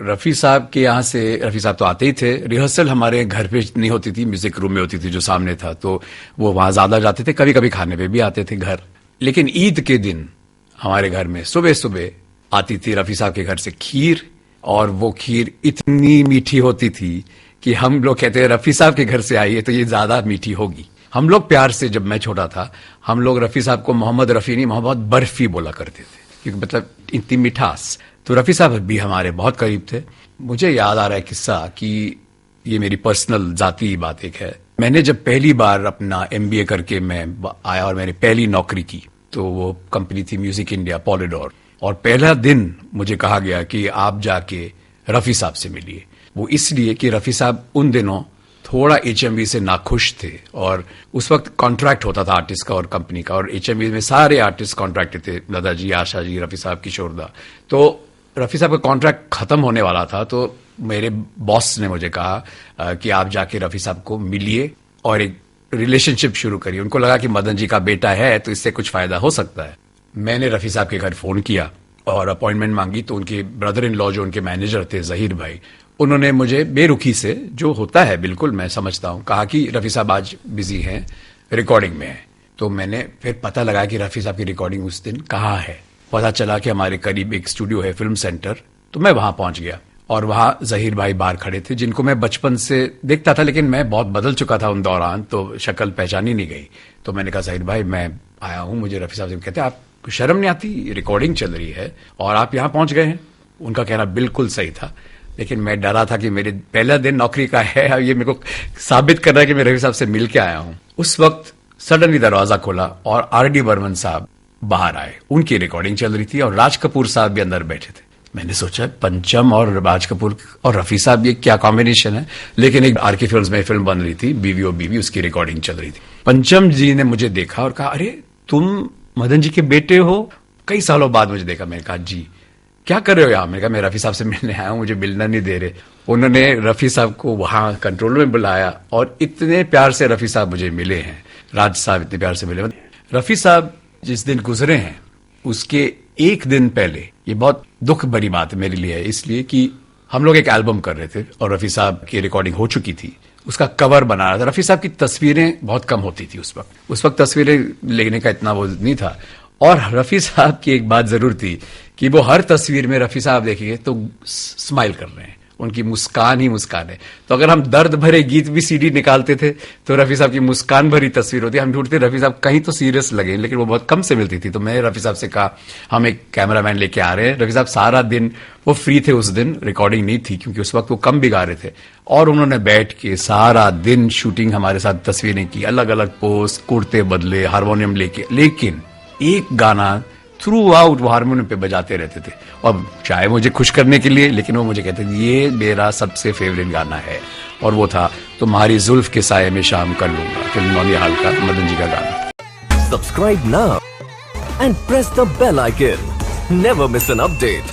रफ़ी साहब के यहाँ से रफ़ी साहब तो आते ही थे। रिहर्सल हमारे घर पे नहीं होती थी, म्यूजिक रूम में होती थी जो सामने था, तो वो वहाँ ज्यादा जाते थे। कभी कभी खाने पे भी आते थे घर। लेकिन ईद के दिन हमारे घर में सुबह सुबह आती थी रफ़ी साहब के घर से खीर, और वो खीर इतनी मीठी होती थी कि हम लोग कहते हैं रफ़ी साहब के घर से आई है तो ये ज्यादा मीठी होगी। हम लोग प्यार से, जब मैं छोटा था, हम लोग रफ़ी साहब को मोहम्मद रफ़ी नहीं, मोहम्मद बर्फी बोला करते थे, क्योंकि मतलब इतनी मिठास। तो रफ़ी साहब भी हमारे बहुत करीब थे। मुझे याद आ रहा है किस्सा कि ये मेरी पर्सनल जाती बात एक है। मैंने जब पहली बार अपना MBA करके मैं आया और मैंने पहली नौकरी की, तो वो कंपनी थी म्यूजिक इंडिया, पॉलीडोर। और पहला दिन मुझे कहा गया कि आप जाके रफ़ी साहब से मिलिए। वो इसलिए कि रफ़ी साहब उन दिनों थोड़ा HMV से नाखुश थे, और उस वक्त कॉन्ट्रैक्ट होता था आर्टिस्ट का और कंपनी का, और HMV में सारे आर्टिस्ट कॉन्ट्रैक्ट थे, दादा जी, आशा जी, रफ़ी साहब, किशोरदा। तो रफ़ी साहब का कॉन्ट्रैक्ट खत्म होने वाला था, तो मेरे बॉस ने मुझे कहा कि आप जाके रफ़ी साहब को मिलिए और एक रिलेशनशिप शुरू करिए। उनको लगा कि मदन जी का बेटा है तो इससे कुछ फायदा हो सकता है। मैंने रफ़ी साहब के घर फोन किया और अपॉइंटमेंट मांगी, तो उनके ब्रदर इन लॉ जो उनके मैनेजर थे, जहीर भाई, उन्होंने मुझे बेरुखी से, जो होता है बिल्कुल मैं समझता हूं, कहा कि रफ़ी साहब आज बिजी हैं, रिकॉर्डिंग में है। तो मैंने फिर पता लगा कि रफ़ी साहब की रिकॉर्डिंग उस दिन कहाँ है। पता चला कि हमारे करीब एक स्टूडियो है, फिल्म सेंटर। तो मैं वहां पहुंच गया और वहां जहीर भाई बाहर खड़े थे, जिनको मैं बचपन से देखता था, लेकिन मैं बहुत बदल चुका था उन दौरान, तो शक्ल पहचानी नहीं गई। तो मैंने कहा, जहीर भाई मैं आया हूं, मुझे रफ़ी साहब से। कहते आपको शर्म नहीं आती, रिकॉर्डिंग चल रही है और आप यहां पहुंच गए हैं। उनका कहना बिल्कुल सही था, लेकिन मैं डरा था कि मेरे पहला दिन नौकरी का है, ये मेरे को साबित कर रहा है कि मैं रफ़ी साहब से मिल के आया हूं। उस वक्त सडनली दरवाजा खोला और RD बर्मन साहब बाहर आए। उनकी रिकॉर्डिंग चल रही थी और राज कपूर साहब भी अंदर बैठे थे। मैंने सोचा पंचम और राज कपूर और रफ़ी साहब, ये क्या कॉम्बिनेशन है। लेकिन एक RK फिल्म्स में फिल्म बन रही थी, बीवी ओ बीवी, उसकी रिकॉर्डिंग चल रही थी। पंचम जी ने मुझे देखा और कहा, अरे तुम मदन जी के बेटे हो। कई सालों बाद मुझे देखा। मैंने कहा, जी क्या कर रहे हो यहाँ। मैंने कहा, मैं रफ़ी साहब से मिलने आया हूं, मुझे मिलना नहीं दे रहे। उन्होंने रफ़ी साहब को वहां कंट्रोल में बुलाया और इतने प्यार से रफ़ी साहब मुझे मिले हैं। राज साहब इतने प्यार से मिले। रफ़ी साहब जिस दिन गुजरे हैं उसके एक दिन पहले, ये बहुत दुख भरी बात मेरे लिए है, इसलिए कि हम लोग एक एल्बम कर रहे थे और रफ़ी साहब की रिकॉर्डिंग हो चुकी थी। उसका कवर बना रहा था। रफ़ी साहब की तस्वीरें बहुत कम होती थी उस वक्त। उस वक्त तस्वीरें लेने का इतना वो नहीं था। और रफ़ी साहब की एक बात जरूर थी कि वो हर तस्वीर में रफ़ी साहब देखेंगे तो स्माइल कर रहे हैं, उनकी मुस्कान ही मुस्कान है। तो अगर हम दर्द भरे गीत भी CD निकालते थे तो रफ़ी साहब की मुस्कान भरी तस्वीर होती। हम ढूंढते रफ़ी साहब कहीं तो सीरियस लगे, लेकिन वो बहुत कम से मिलती थी। तो मैं रफ़ी साहब से कहा, हम एक कैमरामैन लेके आ रहे हैं। रफ़ी साहब सारा दिन वो फ्री थे उस दिन, रिकॉर्डिंग नहीं थी क्योंकि उस वक्त वो कम भी गा रहे थे, और उन्होंने बैठ के सारा दिन शूटिंग हमारे साथ, तस्वीरें की, अलग अलग पोज, कुर्ते बदले, हारमोनियम लेके। लेकिन एक गाना थ्रू आउट वो हारमोनियम पे बजाते रहते थे, और चाहे मुझे खुश करने के लिए, लेकिन वो मुझे कहते थे ये मेरा सबसे फेवरेट गाना है, और वो था तुम्हारी जुल्फ के साये में शाम कर लूंगा, फिल्म नौनिहाल का, मदन जी का गाना। Subscribe now and press the bell icon, never miss an update.